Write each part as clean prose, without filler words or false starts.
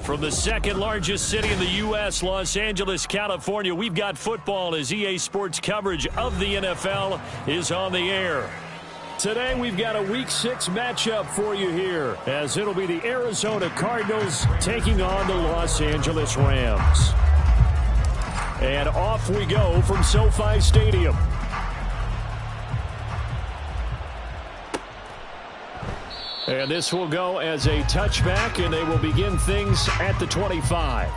From the second largest city in the U.S., Los Angeles, California, we've got football as EA Sports coverage of the NFL is on the air. Today we've got a Week 6 matchup for you here, as it'll be the Arizona Cardinals taking on the Los Angeles Rams. And off we go from SoFi Stadium. And this will go as a touchback, and they will begin things at the 25.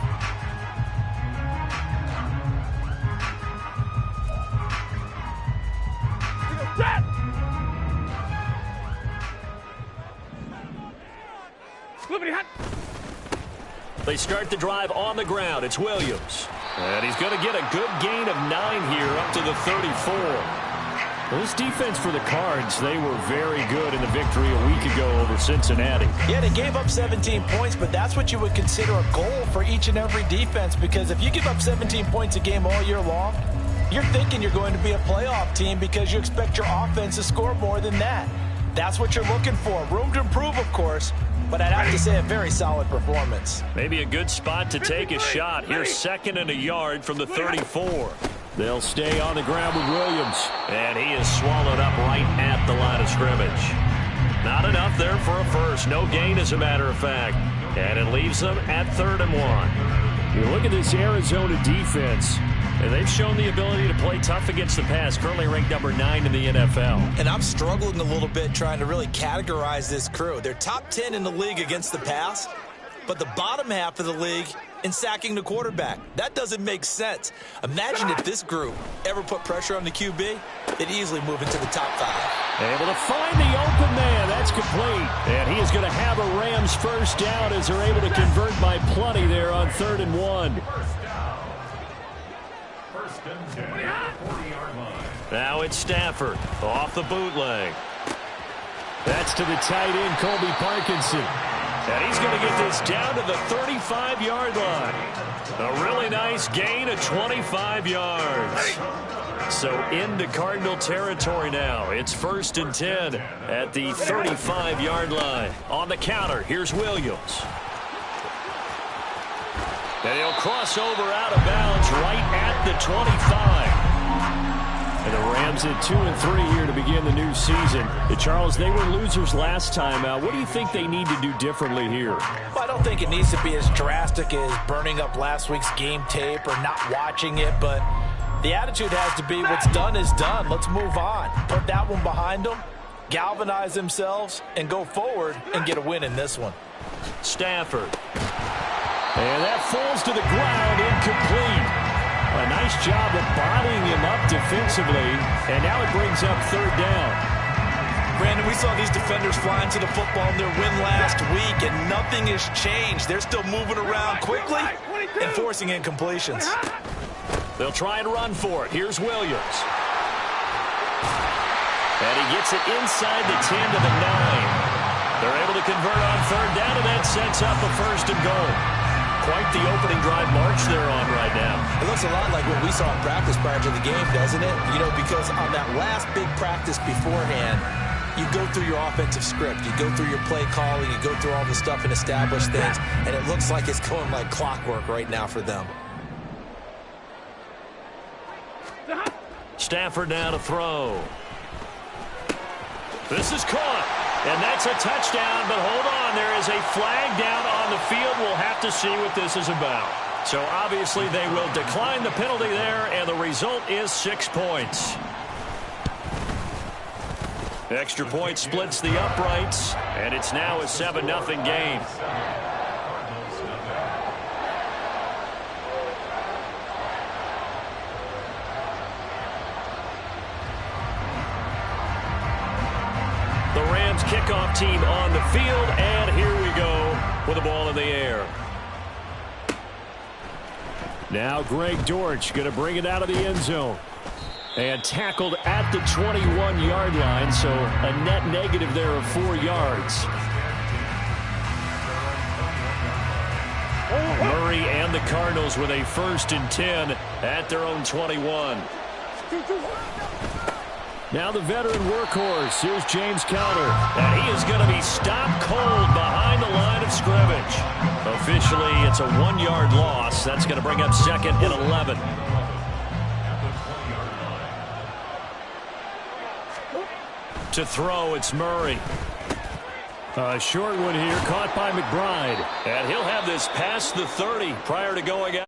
They start the drive on the ground. It's Williams. And he's going to get a good gain of 9 here up to the 34. Well, this defense for the Cards, they were very good in the victory a week ago over Cincinnati. Yeah, they gave up 17 points, but that's what you would consider a goal for each and every defense, because if you give up 17 points a game all year long, you're thinking you're going to be a playoff team because you expect your offense to score more than that. That's what you're looking for. Room to improve, of course, but I'd have to say a very solid performance. Maybe a good spot to take a shot. Here's 2nd and a yard from the 34. They'll stay on the ground with Williams. And he is swallowed up right at the line of scrimmage. Not enough there for a first. No gain, as a matter of fact. And it leaves them at 3rd and 1. You look at this Arizona defense, and they've shown the ability to play tough against the pass, currently ranked number 9 in the NFL. And I'm struggling a little bit trying to really categorize this crew. They're top 10 in the league against the pass, but the bottom half of the league in sacking the quarterback. That doesn't make sense. Imagine if this group ever put pressure on the QB, they'd easily move into the top 5. Able to find the open man. That's complete. And he is going to have a Rams first down as they're able to convert by plenty there on 3rd and 1. Now it's Stafford off the bootleg. That's to the tight end, Colby Parkinson. And he's going to get this down to the 35-yard line. A really nice gain of 25 yards. So into Cardinal territory now. It's 1st and 10 at the 35-yard line. On the counter, here's Williams. And he'll cross over out of bounds right at the 25. And the Rams at 2-3 here to begin the new season. Charles, they were losers last time out. What do you think they need to do differently here? Well, I don't think it needs to be as drastic as burning up last week's game tape or not watching it, but the attitude has to be what's done is done. Let's move on. Put that one behind them, galvanize themselves, and go forward and get a win in this one. Stafford. And that falls to the ground, incomplete. A nice job of bottling him up defensively, and now it brings up 3rd down. Brandon, we saw these defenders flying to the football in their win last week, and nothing has changed. They're still moving around quickly and forcing incompletions. They'll try and run for it. Here's Williams. And he gets it inside the 10 to the 9. They're able to convert on 3rd down, and that sets up a 1st and goal. Quite the opening drive march they're on right now. It looks a lot like what we saw in practice prior to the game, doesn't it? You know, because on that last big practice beforehand, you go through your offensive script. You go through your play calling. You go through all the stuff and establish things. And it looks like it's going like clockwork right now for them. Stafford now to throw. This is caught. And that's a touchdown, but hold on. There is a flag down on the field. We'll have to see what this is about. So obviously they will decline the penalty there, and the result is 6 points. Extra point splits the uprights, and it's now a 7-0 game. kickoff team on the field, and here we go with the ball in the air. Now Greg Dortch going to bring it out of the end zone. And tackled at the 21-yard line, so a net negative there of 4 yards. Murray and the Cardinals with a 1st and 10 at their own 21. Now the veteran workhorse. Here's James Conner. And he is going to be stopped cold behind the line of scrimmage. Officially, it's a 1-yard loss. That's going to bring up 2nd and 11. To throw, it's Murray. A short one here, caught by McBride. And he'll have this past the 30 prior to going out.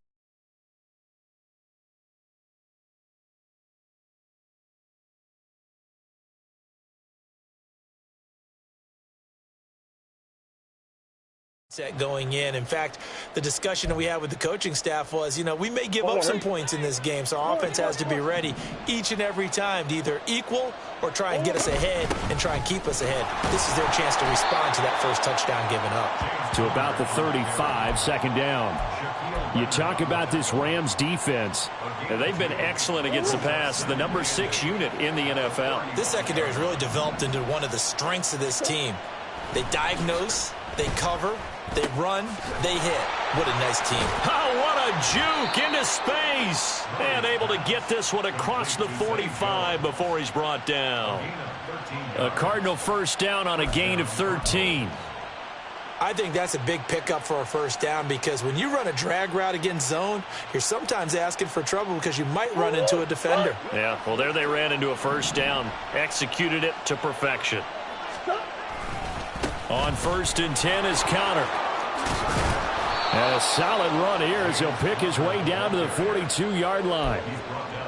Going in fact, the discussion that we had with the coaching staff was, we may give up some points in this game, so our offense has to be ready each and every time to either equal or try and get us ahead and try and keep us ahead. This is their chance to respond to that first touchdown given up. To about the 35, 2nd down. You talk about this Rams defense. They've been excellent against the pass, the number 6 unit in the NFL. This secondary has really developed into one of the strengths of this team. They diagnose, they cover, they run, they hit. What a nice team. Oh, what a juke into space. And able to get this one across the 45 before he's brought down. A Cardinal 1st down on a gain of 13. I think that's a big pickup for a 1st down because when you run a drag route against zone, you're sometimes asking for trouble because you might run into a defender. Yeah, well, there they ran into a 1st down. Executed it to perfection. On 1st and 10 is Conner. And a solid run here as he'll pick his way down to the 42-yard line.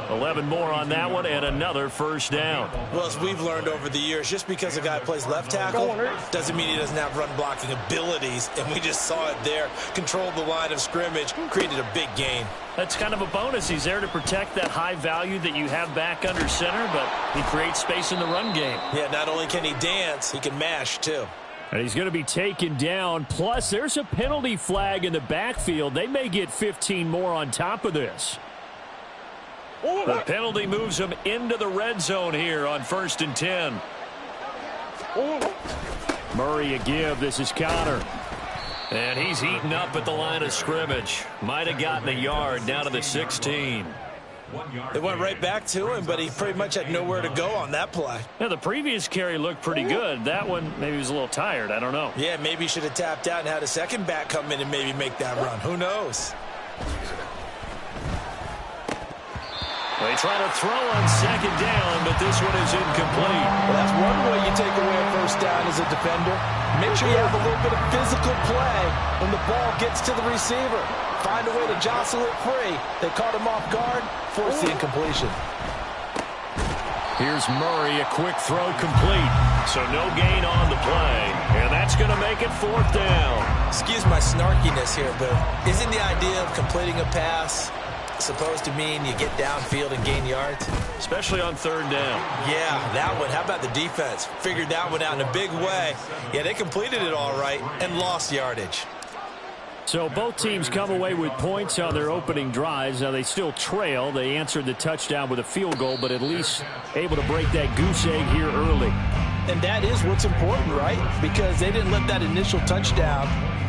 11 more on that one and another 1st down. Well, as we've learned over the years, just because a guy plays left tackle doesn't mean he doesn't have run blocking abilities. And we just saw it there. Controlled the line of scrimmage, created a big gain. That's kind of a bonus. He's there to protect that high value that you have back under center, but he creates space in the run game. Yeah, not only can he dance, he can mash too. And he's going to be taken down. Plus, there's a penalty flag in the backfield. They may get 15 more on top of this. The penalty moves him into the red zone here on 1st and 10. Murray a give. This is Conner. And he's eaten up at the line of scrimmage. Might have gotten a yard down to the 16. It went right back to him, but he pretty much had nowhere to go on that play. Yeah, the previous carry looked pretty good. That one, maybe he was a little tired. I don't know. Yeah, maybe he should have tapped out and had a second back come in and maybe make that run. Who knows? They try to throw on 2nd down, but this one is incomplete. Well, that's one way you take away a 1st down as a defender. Make sure you have a little bit of physical play when the ball gets to the receiver. Find a way to jostle it free. They caught him off guard, force the incompletion. Here's Murray, a quick throw complete. So no gain on the play, and that's going to make it 4th down. Excuse my snarkiness here, but isn't the idea of completing a pass supposed to mean you get downfield and gain yards? Especially on 3rd down. Yeah, that one. How about the defense? Figured that one out in a big way. Yeah, they completed it all right and lost yardage. So both teams come away with points on their opening drives. Now they still trail. They answered the touchdown with a field goal, but at least able to break that goose egg here early. And that is what's important, right? Because they didn't let that initial touchdown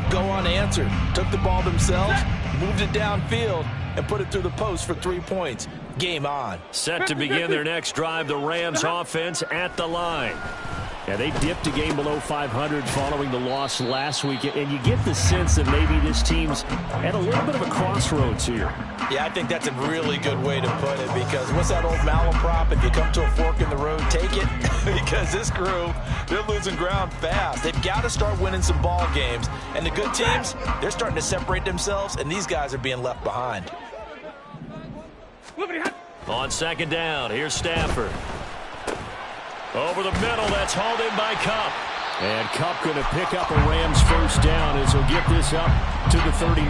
go unanswered. Took the ball themselves, moved it downfield, and put it through the post for 3 points. Game on. Set to begin their next drive, the Rams offense at the line. Yeah, they dipped a game below 500 following the loss last week, and you get the sense that maybe this team's at a little bit of a crossroads here. Yeah, I think that's a really good way to put it, because what's that old malaprop? If you come to a fork in the road, take it. Because this crew, they're losing ground fast. They've got to start winning some ball games. And the good teams, they're starting to separate themselves, and these guys are being left behind. On 2nd down, here's Stafford. Over the middle, that's hauled in by Kupp. And Kupp going to pick up a Rams 1st down as he'll get this up to the 39.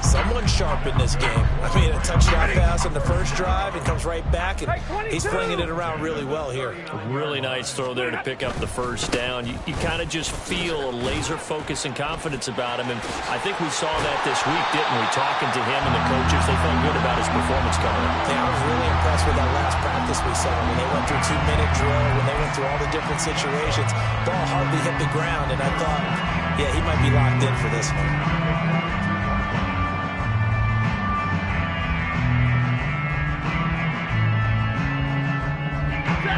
Someone sharp in this game. I mean, a touchdown pass on the first drive and comes right back, and he's flinging it around really well here. Really nice throw there to pick up the first down. You kind of just feel a laser focus and confidence about him, and I think we saw that this week, didn't we? Talking to him and the coaches, they felt good about his performance coming up. Yeah, I was really impressed with that last practice we saw when they went through 2-minute drill, when they went through all the different situations. Ball hardly hit the ground, and I thought, yeah, he might be locked in for this one.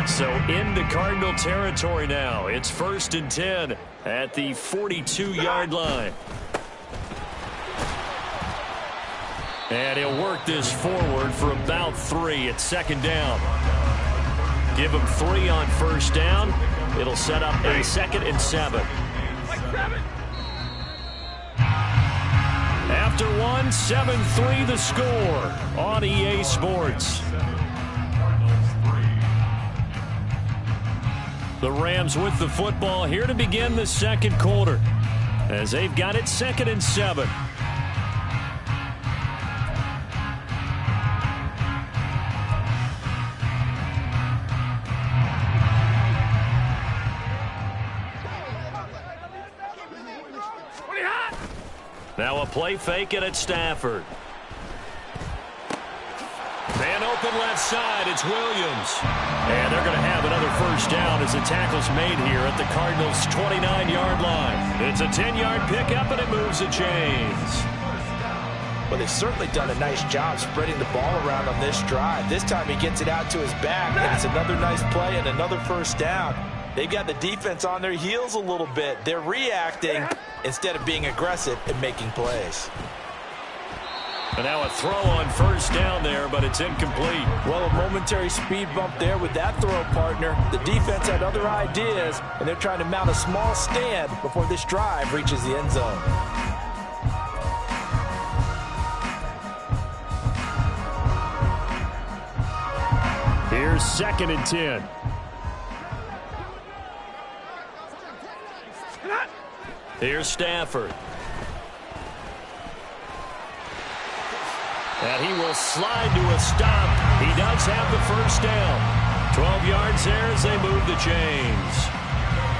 So into Cardinal territory now. It's 1st and 10 at the 42-yard line. And he'll work this forward for about 3 at 2nd down. Give him 3 on 1st down. It'll set up a 2nd and 7. After 1, 7-3 the score on EA Sports. The Rams with the football here to begin the 2nd quarter as they've got it 2nd and 7. Now a play fake it at Stafford. Man open left side, it's Williams. And they're going to have another first down as the tackle's made here at the Cardinals' 29-yard line. It's a 10-yard pickup, and it moves the chains. Well, they've certainly done a nice job spreading the ball around on this drive. This time he gets it out to his back, and it's another nice play and another first down. They've got the defense on their heels a little bit. They're reacting instead of being aggressive and making plays. And now a throw on first down there, but it's incomplete. Well, a momentary speed bump there with that throw, partner. The defense had other ideas, and they're trying to mount a small stand before this drive reaches the end zone. Here's 2nd and 10. Here's Stafford. And he will slide to a stop. He does have the first down. 12 yards there as they move the chains.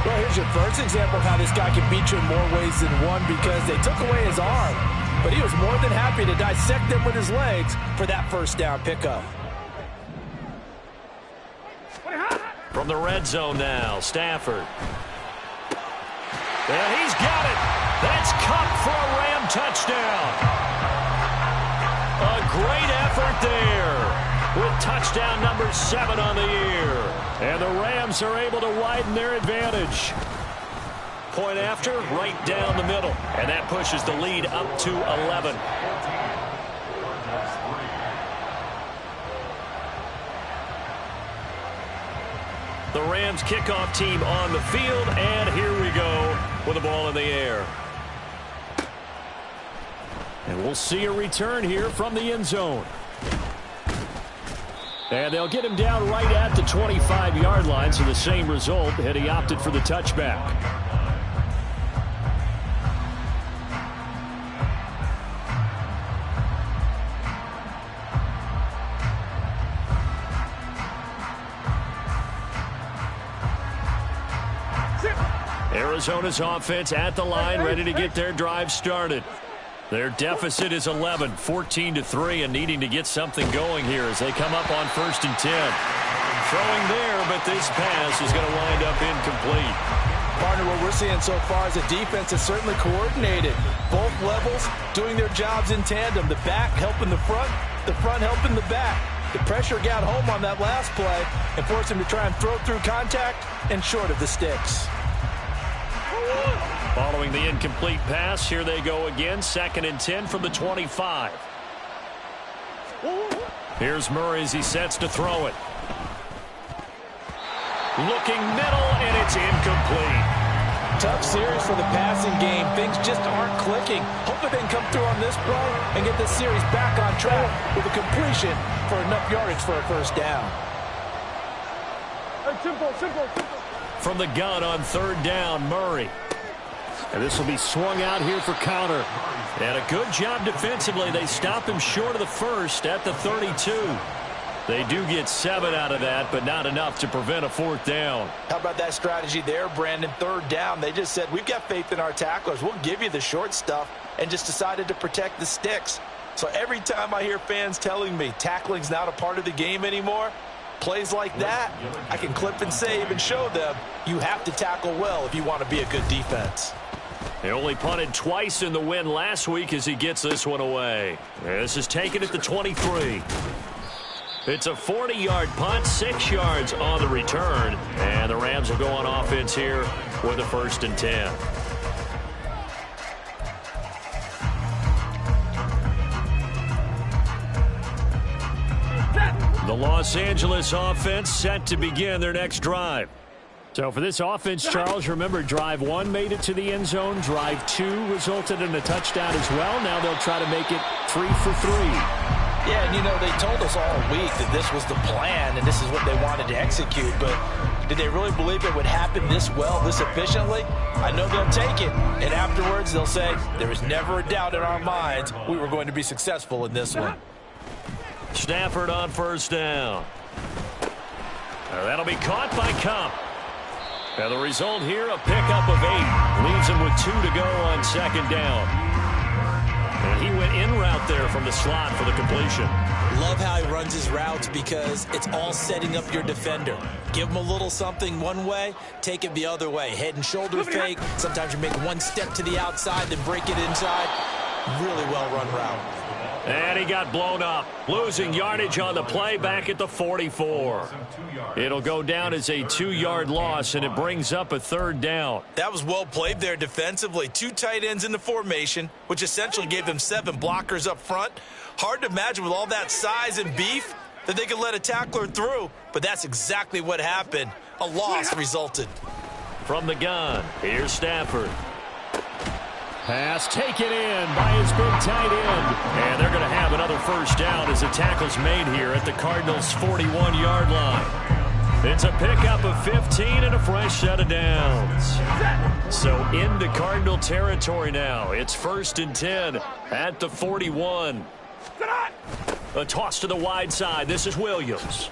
Well, here's your first example of how this guy can beat you in more ways than one, because they took away his arm. But he was more than happy to dissect them with his legs for that first down pickup. From the red zone now, Stafford. And he's got it. That's Kupp for a Ram touchdown. A great effort there with touchdown number 7 on the year. And the Rams are able to widen their advantage. Point after, right down the middle. And that pushes the lead up to 11. The Rams kickoff team on the field, and here we go with the ball in the air. And we'll see a return here from the end zone. And they'll get him down right at the 25-yard line, so the same result, and he opted for the touchback. Arizona's offense at the line, ready to get their drive started. Their deficit is 11, 14-3, and needing to get something going here as they come up on 1st and 10. Throwing there, but this pass is going to wind up incomplete. Partner, what we're seeing so far is the defense is certainly coordinated. Both levels doing their jobs in tandem. The back helping the front helping the back. The pressure got home on that last play and forced him to try and throw through contact and short of the sticks. Following the incomplete pass, here they go again. 2nd and 10 from the 25. Here's Murray as he sets to throw it. Looking middle, and it's incomplete. Tough series for the passing game. Things just aren't clicking. Hopefully they can come through on this play and get this series back on track with a completion for enough yardage for a first down. Simple. From the gun on 3rd down, Murray. And this will be swung out here for counter. And a good job defensively. They stop him short of the first at the 32. They do get 7 out of that, but not enough to prevent a 4th down. How about that strategy there, Brandon? 3rd down. They just said, we've got faith in our tacklers. We'll give you the short stuff, and just decided to protect the sticks. So every time I hear fans telling me tackling's not a part of the game anymore, plays like that, I can clip and save and show them you have to tackle well if you want to be a good defense. He only punted twice in the win last week as he gets this one away. This is taken at the 23. It's a 40-yard punt, 6 yards on the return. And the Rams will go on offense here with a 1st and 10. The Los Angeles offense set to begin their next drive. So for this offense, Charles, remember drive 1 made it to the end zone. Drive 2 resulted in a touchdown as well. Now they'll try to make it 3 for 3. Yeah, and you know, they told us all week that this was the plan and this is what they wanted to execute, but did they really believe it would happen this well, this efficiently? I know they'll take it, and afterwards they'll say, there was never a doubt in our minds we were going to be successful in this one. Stafford on 1st down. That'll be caught by Kupp. And the result here, a pickup of 8. Leaves him with 2 to go on 2nd down. And he went in route there from the slot for the completion. Love how he runs his routes because it's all setting up your defender. Give him a little something one way, take it the other way. Head and shoulder fake. Sometimes you make one step to the outside, then break it inside. Really well run route. And he got blown up, losing yardage on the play back at the 44. It'll go down as a 2-yard loss, and it brings up a 3rd down. That was well played there defensively. 2 tight ends in the formation, which essentially gave them 7 blockers up front. Hard to imagine with all that size and beef that they could let a tackler through, but that's exactly what happened. A loss resulted. From the gun, here's Stafford. Pass taken in by his big tight end. And they're going to have another 1st down as the tackle's made here at the Cardinals' 41-yard line. It's a pickup of 15 and a fresh set of downs. So into Cardinal territory now. It's 1st and 10 at the 41. A toss to the wide side. This is Williams.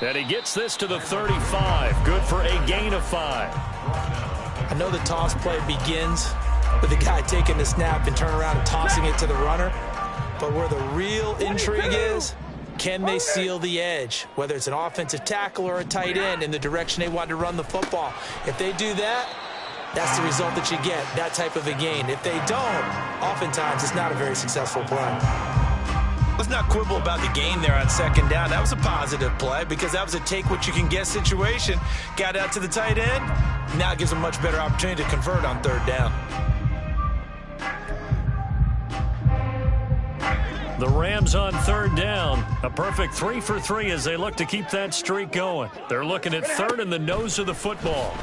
And he gets this to the 35. Good for a gain of 5. I know the toss play begins with the guy taking the snap and turn around and tossing it to the runner. But where the real intrigue is, can they seal the edge? Whether it's an offensive tackle or a tight end in the direction they want to run the football. If they do that, that's the result that you get, that type of a gain. If they don't, oftentimes it's not a very successful play. Let's not quibble about the gain there on 2nd down. That was a positive play because that was a take-what-you-can-get situation. Got out to the tight end. Now it gives them a much better opportunity to convert on 3rd down. The Rams on 3rd down. A perfect 3 for 3 as they look to keep that streak going. They're looking at 3rd in the nose of the football.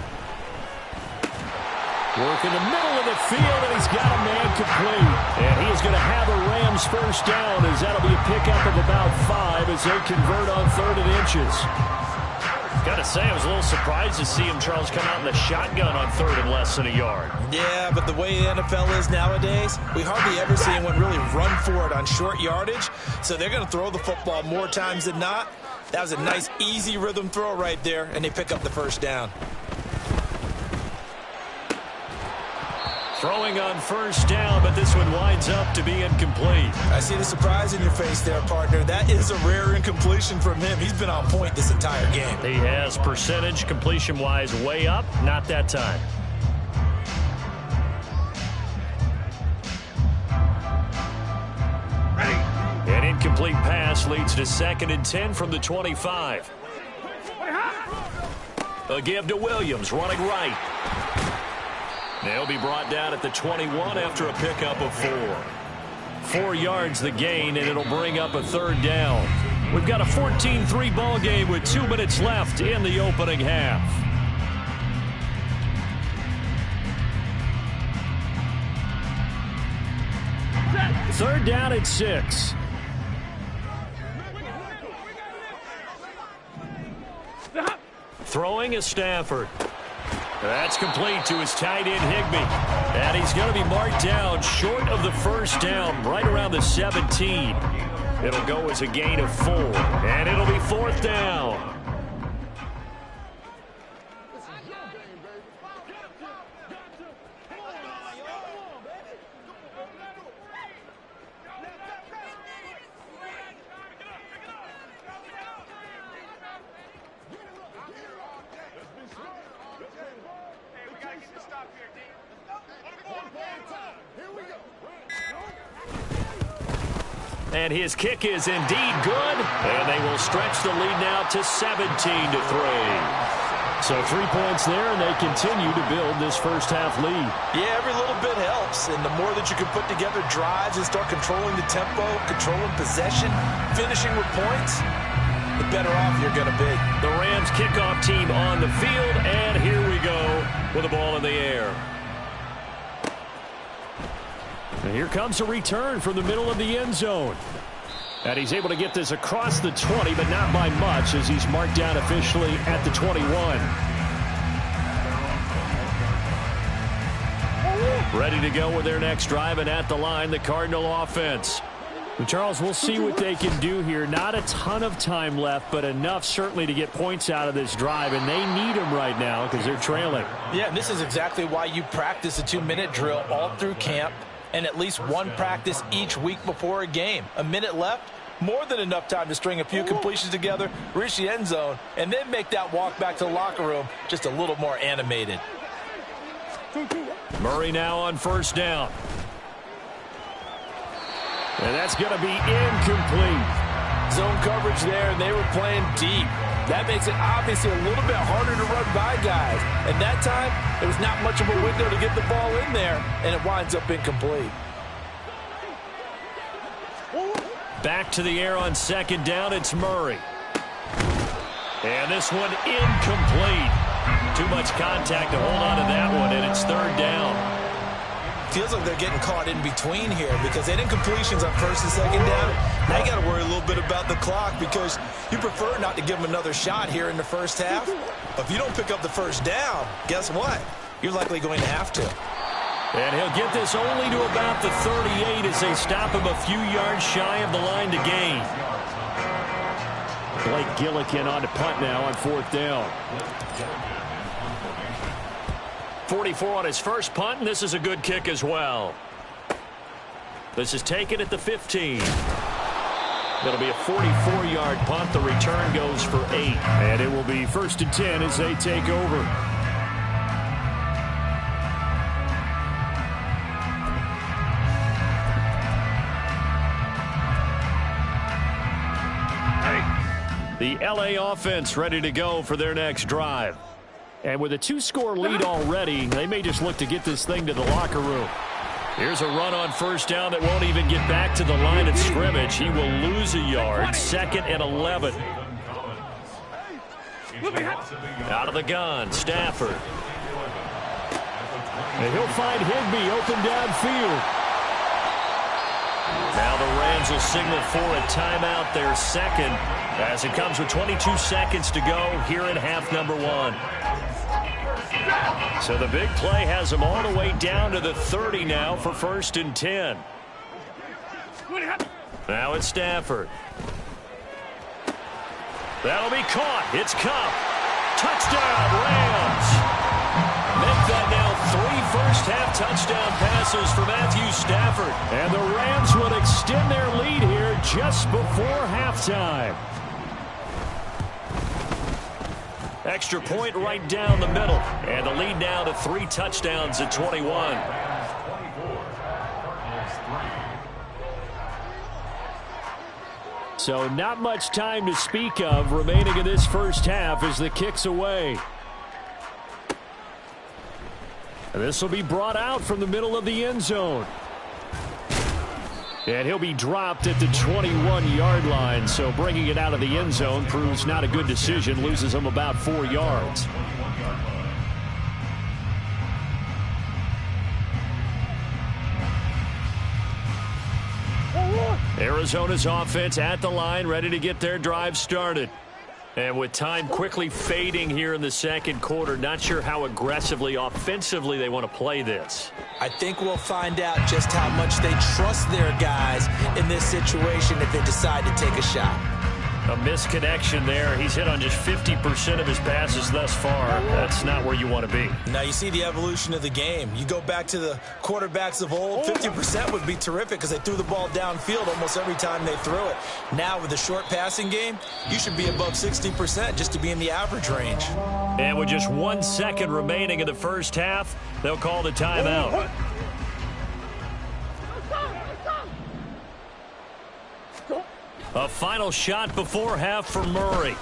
Work in the middle of the field, and he's got a man complete. And he is going to have a Rams 1st down as that'll be a pickup of about 5 as they convert on 3rd and inches. Got to say, I was a little surprised to see him, Charles, come out in the shotgun on 3rd and less than a yard. Yeah, but the way the NFL is nowadays, we hardly ever see anyone really run for it on short yardage. So they're going to throw the football more times than not. That was a nice, easy rhythm throw right there, and they pick up the 1st down. Throwing on 1st down, but this one winds up to be incomplete. I see the surprise in your face there, partner. That is a rare incompletion from him. He's been on point this entire game. He has percentage completion-wise way up, not that time. An incomplete pass leads to 2nd and 10 from the 25. A give to Williams, running right. They'll be brought down at the 21 after a pickup of 4. 4 yards the gain, and it'll bring up a 3rd down. We've got a 14-3 ball game with 2 minutes left in the opening half. Third down at 6. Throwing is Stafford. That's complete to his tight end, Higbee. And he's going to be marked down short of the first down, right around the 17. It'll go as a gain of 4, and it'll be 4th down. And his kick is indeed good, and they will stretch the lead now to 17-3. So 3 points there, and they continue to build this first half lead. Yeah, every little bit helps, and the more that you can put together drives and start controlling the tempo, controlling possession, finishing with points, the better off you're going to be. The Rams kickoff team on the field, and here we go with the ball in the air. And here comes a return from the middle of the end zone. And he's able to get this across the 20, but not by much, as he's marked down officially at the 21. Ready to go with their next drive, and at the line, the Cardinal offense. And Charles, we'll see what they can do here. Not a ton of time left, but enough certainly to get points out of this drive, and they need them right now because they're trailing. Yeah, and this is exactly why you practice a 2-minute drill all through camp, and at least one practice each week before a game. A minute left, more than enough time to string a few completions together, reach the end zone, and then make that walk back to the locker room just a little more animated. Murray now on first down. And that's going to be incomplete. Zone coverage there, and they were playing deep. That makes it obviously a little bit harder to run by guys. And that time, there was not much of a window to get the ball in there, and it winds up incomplete. Back to the air on second down, it's Murray. And this one incomplete. Too much contact to hold on to that one, and it's third down. Feels like they're getting caught in between here because they didn't completions on first and second down. Now you got to worry a little bit about the clock because you prefer not to give them another shot here in the first half. But if you don't pick up the first down, guess what? You're likely going to have to. And he'll get this only to about the 38 as they stop him a few yards shy of the line to gain. Blake Gillikin on to punt now on fourth down. 44 on his first punt, and this is a good kick as well. This is taken at the 15. That'll be a 44-yard punt. The return goes for 8. And it will be 1st and 10 as they take over. The LA offense ready to go for their next drive. And with a 2-score lead already, they may just look to get this thing to the locker room. Here's a run on first down that won't even get back to the line of scrimmage. He will lose a yard. 2nd and 11. Out of the gun, Stafford. And he'll find Higbee open downfield. Now the Rams will signal for a timeout, their second, as it comes with 22 seconds to go here in half number 1. So the big play has them all the way down to the 30 now for 1st and 10. Now it's Stafford. That'll be caught. It's Kupp. Touchdown, Rams. Make that now 3 first-half touchdown passes for Matthew Stafford. And the Rams would extend their lead here just before halftime. Extra point right down the middle. And the lead now to 3 touchdowns at 21. So not much time to speak of remaining in this first half as the kick's away. And this will be brought out from the middle of the end zone. And he'll be dropped at the 21-yard line, so bringing it out of the end zone proves not a good decision, loses him about 4 yards. Arizona's offense at the line, ready to get their drive started. And with time quickly fading here in the second quarter, not sure how aggressively, offensively they want to play this. I think we'll find out just how much they trust their guys in this situation if they decide to take a shot. A misconnection there. He's hit on just 50% of his passes thus far. That's not where you want to be. Now you see the evolution of the game. You go back to the quarterbacks of old, 50% would be terrific because they threw the ball downfield almost every time they threw it. Now with the short passing game, you should be above 60% just to be in the average range. And with just 1 second remaining in the first half, they'll call the timeout. A final shot before half for Murray.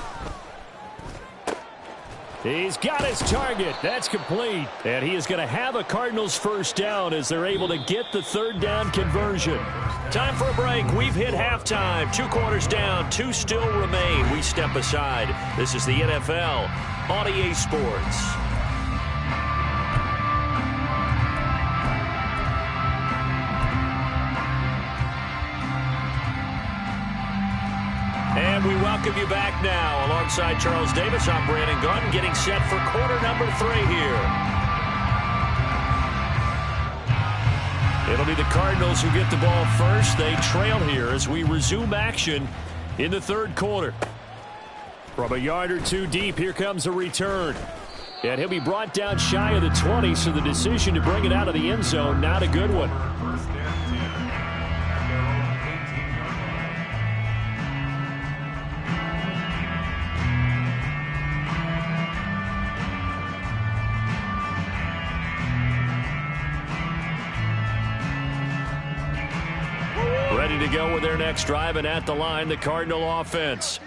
He's got his target. That's complete. And he is going to have a Cardinals first down as they're able to get the third down conversion. Time for a break. We've hit halftime. 2 quarters down. 2 still remain. We step aside. This is the NFL on EA Sports. And we welcome you back now. Alongside Charles Davis, I'm Brandon Gunn, getting set for quarter number 3 here. It'll be the Cardinals who get the ball first. They trail here as we resume action in the third quarter. From a yard or 2 deep, here comes a return. And he'll be brought down shy of the 20, so the decision to bring it out of the end zone, not a good one. To go with their next drive, and at the line, the Cardinal offense.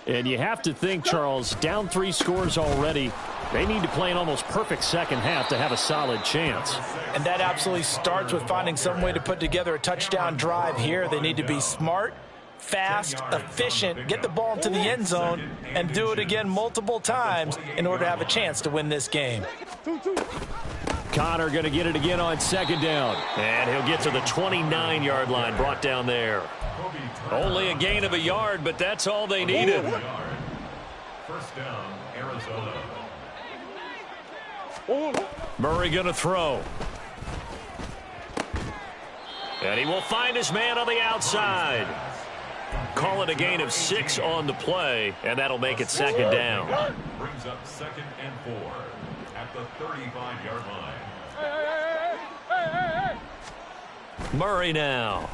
And you have to think, Charles, down 3 scores already. They need to play an almost perfect second half to have a solid chance. And that absolutely starts with finding some way to put together a touchdown drive here. They need to be smart, fast, efficient, get the ball into the end zone, and do it again multiple times in order to have a chance to win this game. Connor going to get it again on second down. And he'll get to the 29-yard line, brought down there. Only a gain of a yard, but that's all they needed. First down, Arizona. Murray going to throw. And he will find his man on the outside. Call it a gain of 6 on the play, and that'll make it second down. Brings up 2nd and 4 at the 35-yard line. Murray now.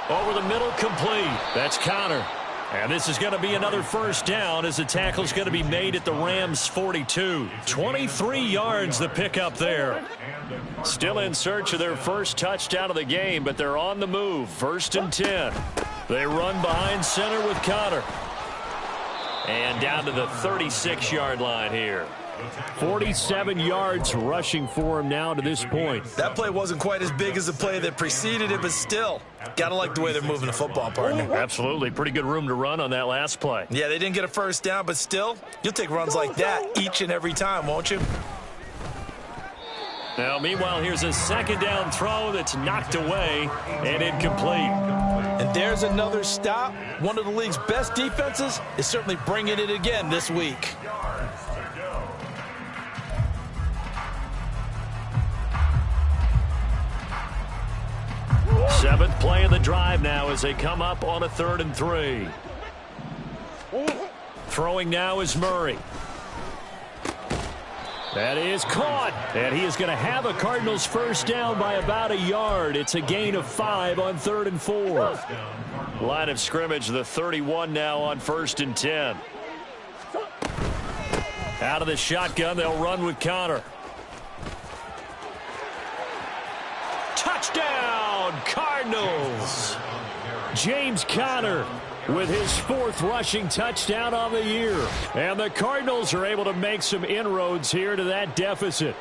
Over the middle, complete. That's Connor. And this is going to be another first down as the tackle's going to be made at the Rams' 42. 23 yards the pickup there. Still in search of their first touchdown of the game, but they're on the move. 1st and 10. They run behind center with Connor. And down to the 36-yard line here. 47 yards rushing for him now to this point. That play wasn't quite as big as the play that preceded it, but still, got to like the way they're moving the football, partner. Absolutely. Pretty good room to run on that last play. Yeah, they didn't get a first down, but still, you'll take runs like that each and every time, won't you? Now, meanwhile, here's a second down throw that's knocked away and incomplete. And there's another stop. One of the league's best defenses is certainly bringing it again this week. 7th play of the drive now as they come up on a 3rd and 3. Throwing now is Murray. That is caught. And he is going to have a Cardinals first down by about a yard. It's a gain of 5 on 3rd and 4. Line of scrimmage, the 31 now on 1st and 10. Out of the shotgun, they'll run with Connor. Touchdown, Cardinals! James Conner with his 4th rushing touchdown on the year. And the Cardinals are able to make some inroads here to that deficit.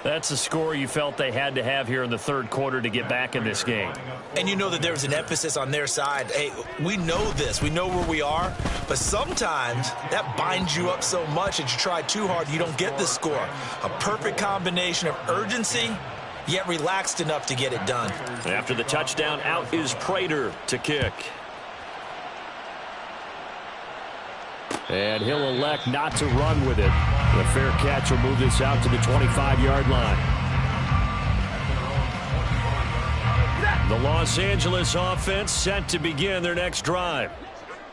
That's a score you felt they had to have here in the third quarter to get back in this game. And you know that there was an emphasis on their side. Hey, we know this. We know where we are. But sometimes that binds you up so much that you try too hard, you don't get the score. A perfect combination of urgency, yet relaxed enough to get it done. After the touchdown, out is Prater to kick. And he'll elect not to run with it. The fair catch will move this out to the 25-yard line. The Los Angeles offense set to begin their next drive.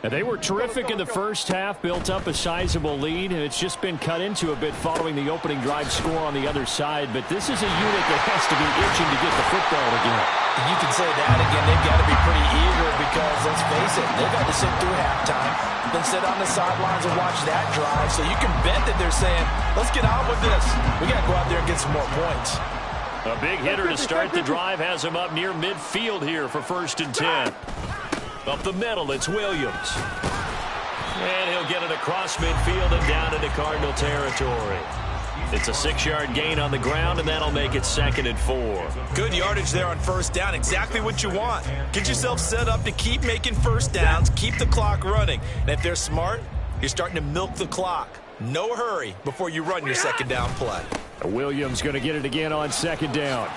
And they were terrific in the first half, built up a sizable lead, and it's just been cut into a bit following the opening drive score on the other side. But this is a unit that has to be itching to get the football again. You can say that again. They've got to be pretty eager because, let's face it, they've got to sit through halftime, then sit on the sidelines and watch that drive. So you can bet that they're saying, let's get on with this. We got to go out there and get some more points. A big hitter to start the drive has him up near midfield here for 1st and 10. Up the middle, it's Williams. And he'll get it across midfield and down into Cardinal territory. It's a 6-yard gain on the ground, and that'll make it 2nd and 4. Good yardage there on 1st down. Exactly what you want. Get yourself set up to keep making 1st downs, keep the clock running. And if they're smart, you're starting to milk the clock. No hurry before you run your 2nd down play. Williams going to get it again on 2nd down.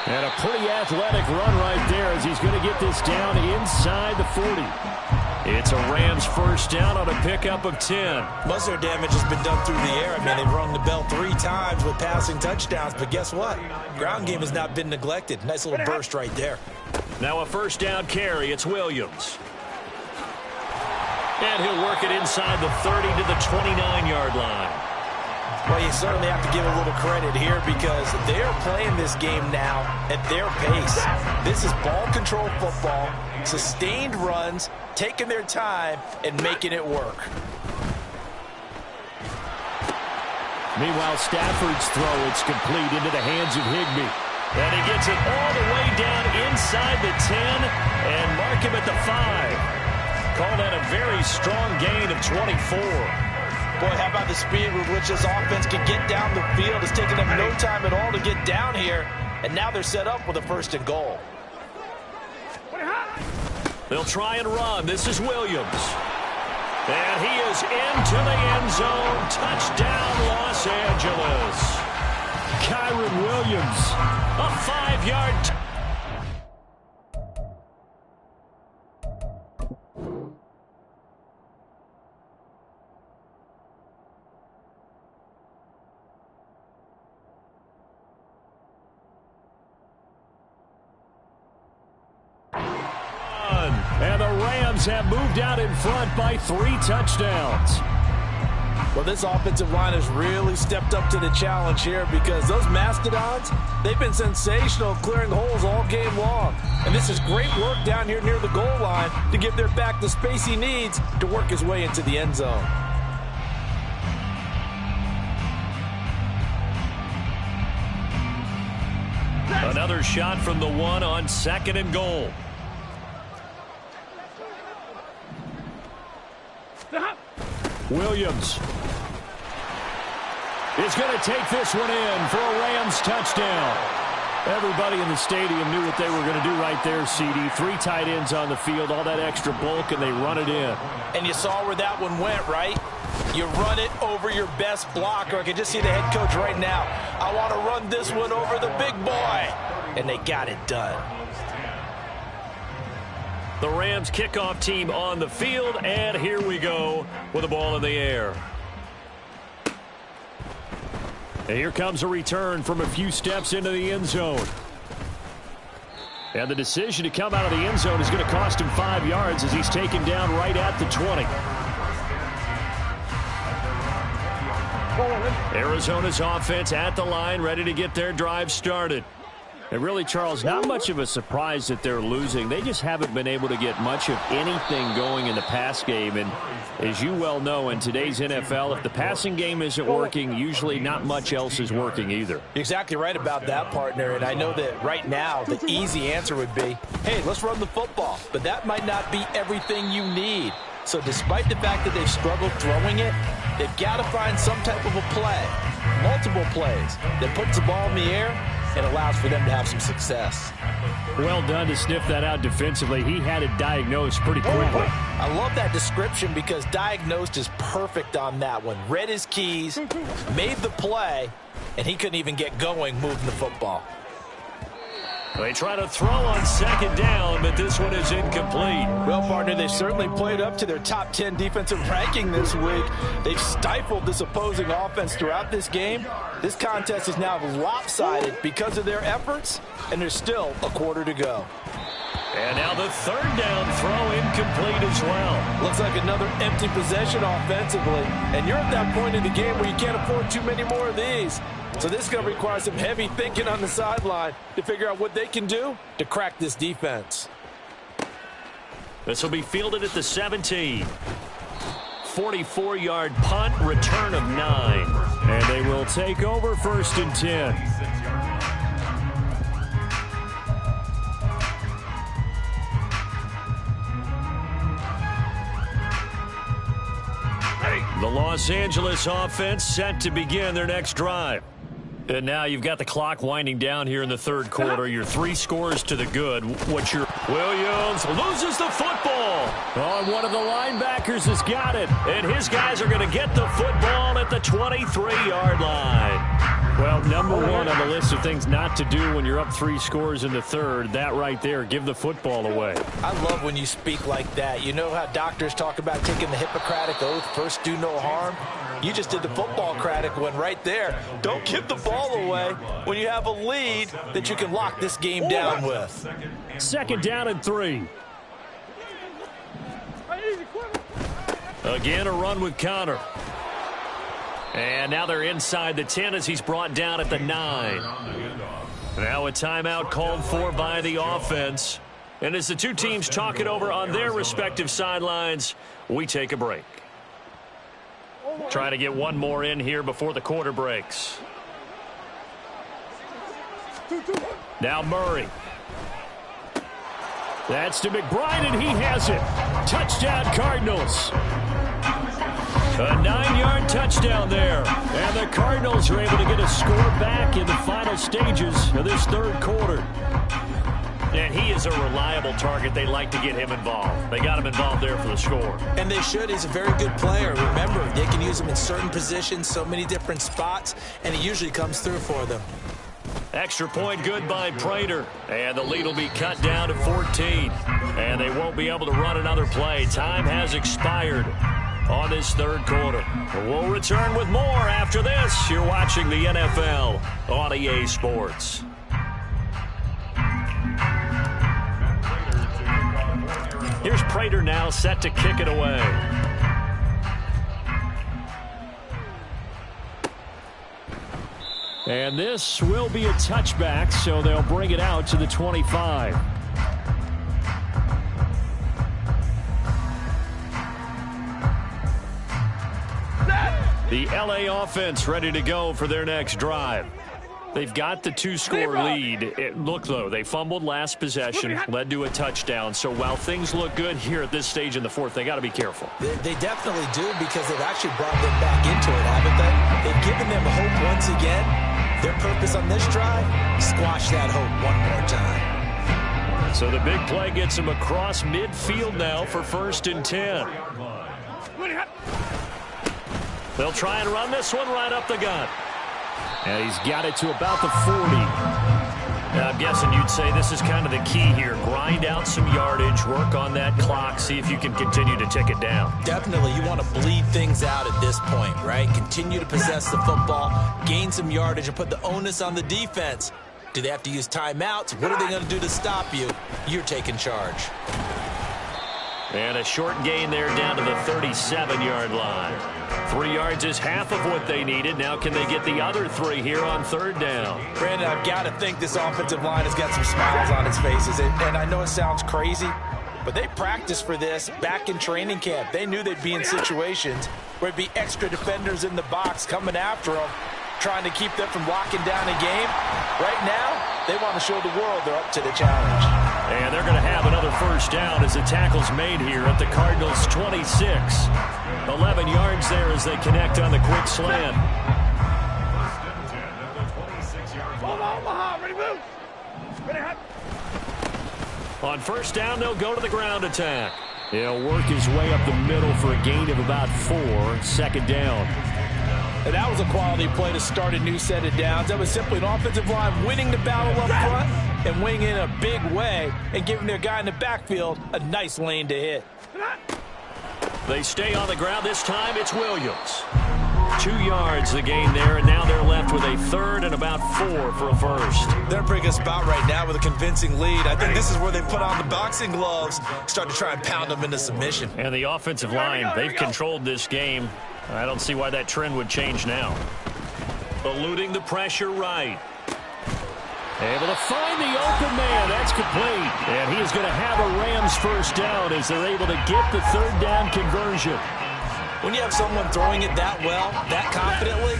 And a pretty athletic run right there as he's going to get this down inside the 40. It's a Rams 1st down on a pickup of 10. Most of their damage has been done through the air. I mean, they've rung the bell 3 times with passing touchdowns. But guess what? Ground game has not been neglected. Nice little burst right there. Now a 1st down carry. It's Williams. And he'll work it inside the 30 to the 29-yard line. Well, you certainly have to give a little credit here because they're playing this game now at their pace. This is ball control football, sustained runs, taking their time, and making it work. Meanwhile, Stafford's throw, it's complete into the hands of Higbee. And he gets it all the way down inside the 10 and mark him at the 5. Call that a very strong gain of 24. Boy, how about the speed with which this offense can get down the field? It's taken them no time at all to get down here, and now they're set up with a 1st and goal. They'll try and run. This is Williams. And he is into the end zone. Touchdown, Los Angeles. Kyren Williams, a 5-yard and the Rams have moved out in front by 3 touchdowns. Well, this offensive line has really stepped up to the challenge here because those Mastodons, they've been sensational clearing holes all game long. And this is great work down here near the goal line to give their back the space he needs to work his way into the end zone. Another shot from the 1 on 2nd and goal. Williams is going to take this one in for a Rams touchdown. Everybody in the stadium knew what they were going to do right there, CD. 3 tight ends on the field, all that extra bulk, and they run it in. And you saw where that one went, right? You run it over your best blocker. I can just see the head coach right now. I want to run this one over the big boy. And they got it done. The Rams kickoff team on the field, and here we go with the ball in the air. And here comes a return from a few steps into the end zone. And the decision to come out of the end zone is going to cost him 5 yards as he's taken down right at the 20. Arizona's offense at the line, ready to get their drive started. And really, Charles, not much of a surprise that they're losing. They just haven't been able to get much of anything going in the pass game. And as you well know, in today's NFL, if the passing game isn't working, usually not much else is working either. You're exactly right about that, partner. And I know that right now the easy answer would be, hey, let's run the football. But that might not be everything you need. So despite the fact that they've struggled throwing it, they've got to find some type of a play, multiple plays, that puts the ball in the air and allows for them to have some success. Well done to sniff that out defensively. He had it diagnosed pretty quickly. I love that description because diagnosed is perfect on that one. Read his keys, made the play, and he couldn't even get going moving the football. They try to throw on second down, but this one is incomplete. Well, partner, they certainly played up to their top 10 defensive ranking this week. They've stifled this opposing offense throughout this game. This contest is now lopsided because of their efforts, and there's still a quarter to go. And now the third down throw incomplete as well. Looks like another empty possession offensively. And you're at that point in the game where you can't afford too many more of these. So this is going to require some heavy thinking on the sideline to figure out what they can do to crack this defense. This will be fielded at the 17. 44-yard punt, return of 9. And they will take over 1st and 10. The Los Angeles offense set to begin their next drive. And now you've got the clock winding down here in the third quarter. Your 3 scores to the good. What's your... Williams loses the football. Oh, and one of the linebackers has got it. And his guys are going to get the football at the 23-yard line. Well, number one on the list of things not to do when you're up 3 scores in the third, that right there, give the football away. I love when you speak like that. You know how doctors talk about taking the Hippocratic Oath, first do no harm? You just did the football-cratic one right there. Don't give the ball away when you have a lead that you can lock this game down with. 2nd down and 3. Again, a run with Connor. And now they're inside the 10 as he's brought down at the 9. Now a timeout called for by the offense. And as the two teams talk it over on their respective sidelines, we take a break. Trying to get one more in here before the quarter breaks. Now Murray. That's to McBride, and he has it. Touchdown, Cardinals. A 9-yard touchdown there. And the Cardinals are able to get a score back in the final stages of this third quarter. And he is a reliable target. They like to get him involved. They got him involved there for the score. And they should. He's a very good player. Remember, they can use him in certain positions, so many different spots, and he usually comes through for them. Extra point good by Prater. And the lead will be cut down to 14. And they won't be able to run another play. Time has expired on this third quarter. We'll return with more after this. You're watching the NFL on EA Sports. Here's Prater now set to kick it away. And this will be a touchback, so they'll bring it out to the 25. The LA offense ready to go for their next drive. They've got the 2-score lead. Look, though, they fumbled last possession, led to a touchdown. So while things look good here at this stage in the fourth, they got to be careful. They definitely do, because they've actually brought them back into it, haven't they? They've given them hope once again. Their purpose on this drive, squash that hope one more time. So the big play gets them across midfield now for 1st and 10. They'll try and run this one right up the gut. And he's got it to about the 40. Now, I'm guessing you'd say this is kind of the key here. Grind out some yardage, work on that clock, see if you can continue to tick it down. Definitely. You want to bleed things out at this point, right? Continue to possess the football, gain some yardage, and put the onus on the defense. Do they have to use timeouts? What are they going to do to stop you? You're taking charge. And a short gain there down to the 37-yard line. 3 yards is half of what they needed. Now can they get the other 3 here on 3rd down? Brandon, I've got to think this offensive line has got some smiles on its faces. And I know it sounds crazy, but they practiced for this back in training camp. They knew they'd be in situations where it'd be extra defenders in the box coming after them, trying to keep them from locking down a game. Right now, they want to show the world they're up to the challenge. And they're going to have another 1st down as the tackle's made here at the Cardinals' 26. 11 yards there as they connect on the quick slant. On 1st down, they'll go to the ground attack. He'll work his way up the middle for a gain of about 4. 2nd down. And that was a quality play to start a new set of downs. That was simply an offensive line winning the battle up front and winning in a big way and giving their guy in the backfield a nice lane to hit. They stay on the ground. This time it's Williams. 2 yards the gain there, and now they're left with a third and about 4 for a first. They're in a pretty good spot right now with a convincing lead. I think this is where they put on the boxing gloves, start to try and pound them into submission. And the offensive line, they've controlled this game. I don't see why that trend would change now. Eluding the pressure right. Able to find the open man. That's complete. And he is going to have a Rams first down as they're able to get the third down conversion. When you have someone throwing it that well, that confidently,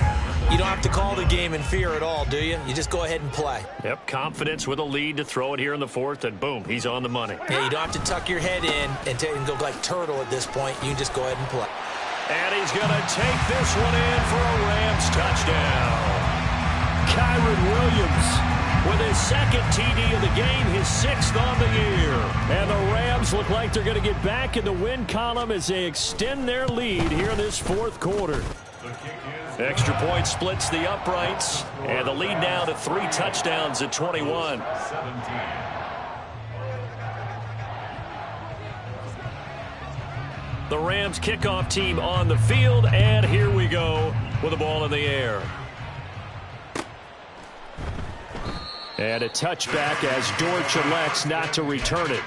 you don't have to call the game in fear at all, do you? You just go ahead and play. Yep, confidence with a lead to throw it here in the fourth, and boom, he's on the money. Yeah, you don't have to tuck your head in and go like turtle at this point. You just go ahead and play. And he's going to take this one in for a Rams touchdown. Kyren Williams with his second TD of the game, his 6th on the year. And the Rams look like they're going to get back in the win column as they extend their lead here in this fourth quarter. Extra point splits the uprights, and the lead now to 3 touchdowns at 21. The Rams kickoff team on the field, and here we go with the ball in the air. And a touchback as Dortch elects not to return it.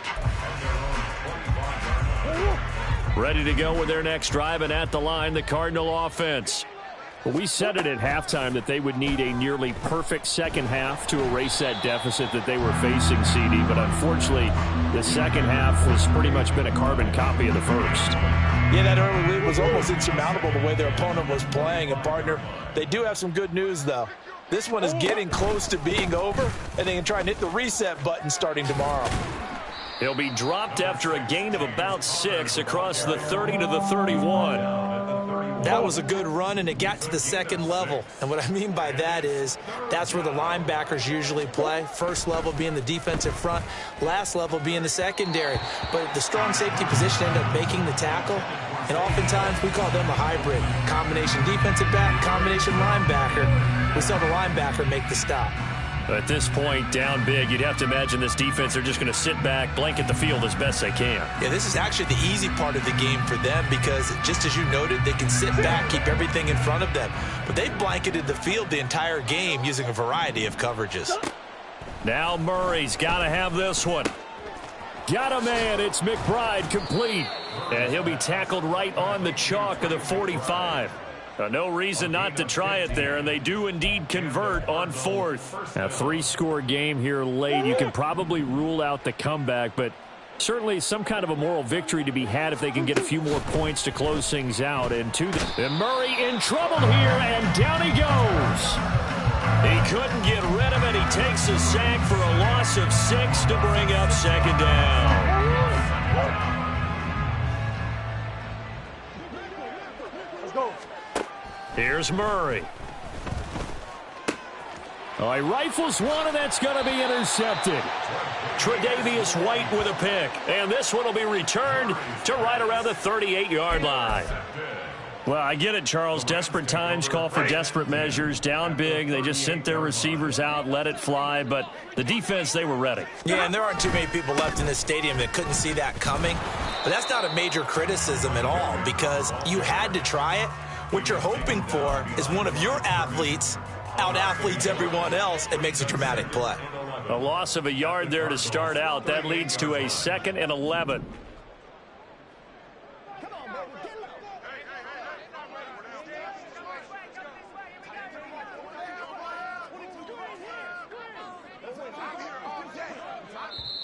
Ready to go with their next drive, and at the line, the Cardinal offense. We said it at halftime that they would need a nearly perfect second half to erase that deficit that they were facing, CD. But unfortunately, the second half has pretty much been a carbon copy of the first. Yeah, that early lead was almost insurmountable the way their opponent was playing. And, partner, they do have some good news, though. This one is getting close to being over, and they can try and hit the reset button starting tomorrow. He'll be dropped after a gain of about 6 across the 30 to the 31. That was a good run, and it got to the second level. And what I mean by that is that's where the linebackers usually play. First level being the defensive front, last level being the secondary. But the strong safety position ended up making the tackle. And oftentimes we call them a hybrid. Combination defensive back, combination linebacker. We saw the linebacker make the stop. At this point, down big, you'd have to imagine this defense are just going to sit back, blanket the field as best they can. Yeah, this is actually the easy part of the game for them because, just as you noted, they can sit back, keep everything in front of them. But they've blanketed the field the entire game using a variety of coverages. Now Murray's got to have this one. Got a man. It's McBride complete. And he'll be tackled right on the chalk of the 45. No reason not to try it there, and they do indeed convert on 4th. A 3-score game here late. You can probably rule out the comeback, but certainly some kind of a moral victory to be had if they can get a few more points to close things out. And Murray in trouble here, and down he goes. He couldn't get rid of it. He takes a sack for a loss of 6 to bring up second down. Here's Murray. Oh, he rifles one, and that's going to be intercepted. Tre'Davious White with a pick. And this one will be returned to right around the 38-yard line. Well, I get it, Charles. Desperate times call for desperate measures. Down big. They just sent their receivers out, let it fly. But the defense, they were ready. Yeah, and there aren't too many people left in this stadium that couldn't see that coming. But that's not a major criticism at all because you had to try it. What you're hoping for is one of your athletes out-athletes everyone else and makes a dramatic play. A loss of a yard there to start out. That leads to a 2nd and 11.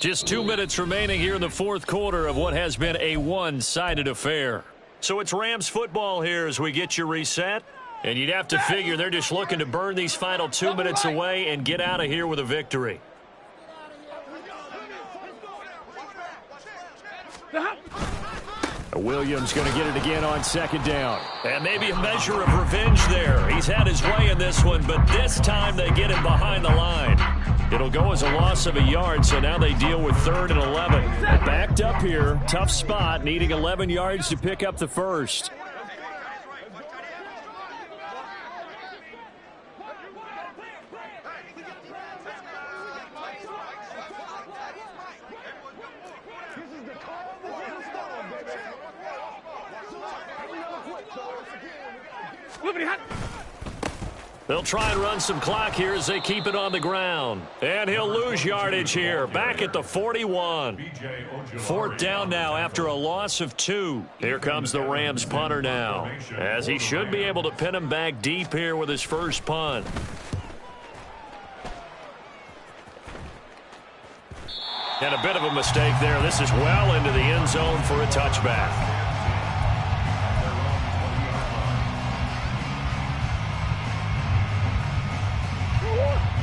Just 2 minutes remaining here in the fourth quarter of what has been a one-sided affair. So it's Rams football here as we get you reset. And you'd have to figure they're just looking to burn these final 2 minutes away and get out of here with a victory. Williams going to get it again on second down. And maybe a measure of revenge there. He's had his way in this one, but this time they get him behind the line. It'll go as a loss of a yard, so now they deal with 3rd and 11. Backed up here, tough spot, needing 11 yards to pick up the first. They'll try and run some clock here as they keep it on the ground. And he'll lose yardage here, back at the 41. Fourth down now after a loss of 2. Here comes the Rams punter now, as he should be able to pin him back deep here with his first punt. And a bit of a mistake there. This is well into the end zone for a touchback.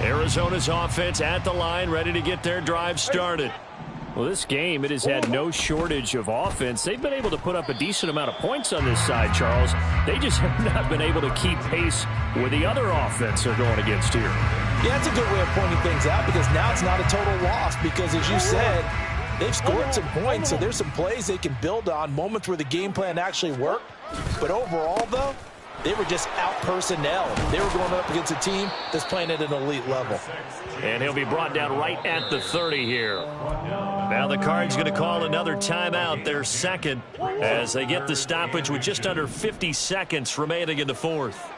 Arizona's offense at the line, ready to get their drive started. Well, this game, it has had no shortage of offense. They've been able to put up a decent amount of points on this side, Charles. They just have not been able to keep pace with the other offense they're going against here. Yeah, it's a good way of pointing things out because now it's not a total loss because, as you said, they've scored some points, so there's some plays they can build on, moments where the game plan actually worked. But overall, though, they were just out-personnel. They were going up against a team that's playing at an elite level. And he'll be brought down right at the 30 here. Now the Cards going to call another timeout, their second, as they get the stoppage with just under 50 seconds remaining in the fourth.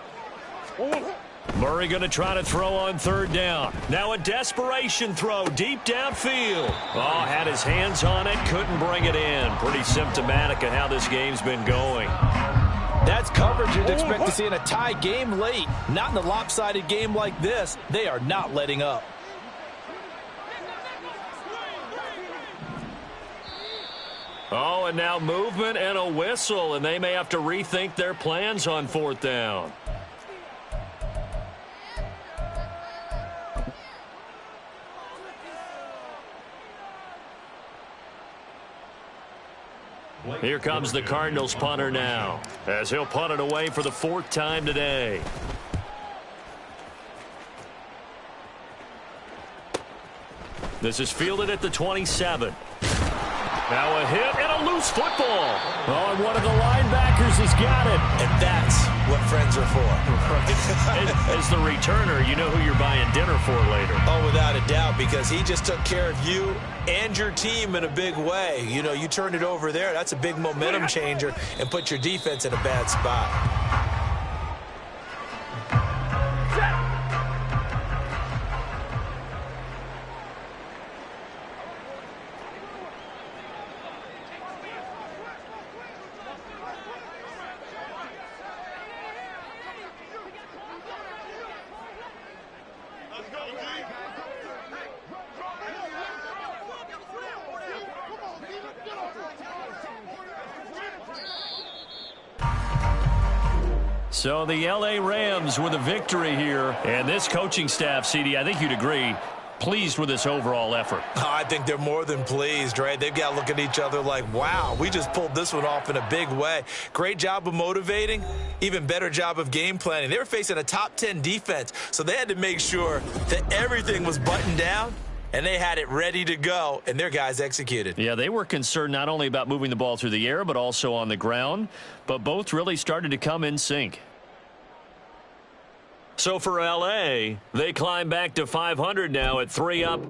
Murray going to try to throw on third down. Now a desperation throw deep downfield. Oh, had his hands on it, couldn't bring it in. Pretty symptomatic of how this game's been going. That's coverage you'd expect to see in a tie game late. Not in a lopsided game like this. They are not letting up. Oh, and now movement and a whistle, and they may have to rethink their plans on fourth down. Here comes the Cardinals punter now, as he'll punt it away for the fourth time today. This is fielded at the 27. Now a hit and a loose football. Oh, and one of the linebackers has got it. And that's what friends are for. As the returner, you know who you're buying dinner for later. Oh, without a doubt, because he just took care of you and your team in a big way. You know, you turned it over there. That's a big momentum changer and put your defense in a bad spot. So the L.A. Rams with a victory here. And this coaching staff, CD, I think you'd agree, pleased with this overall effort. I think they're more than pleased, right? They've got to look at each other like, wow, we just pulled this one off in a big way. Great job of motivating, even better job of game planning. They were facing a top 10 defense, so they had to make sure that everything was buttoned down, and they had it ready to go, and their guys executed. Yeah, they were concerned not only about moving the ball through the air, but also on the ground, but both really started to come in sync. So for L.A., they climb back to 500 now at 3 up.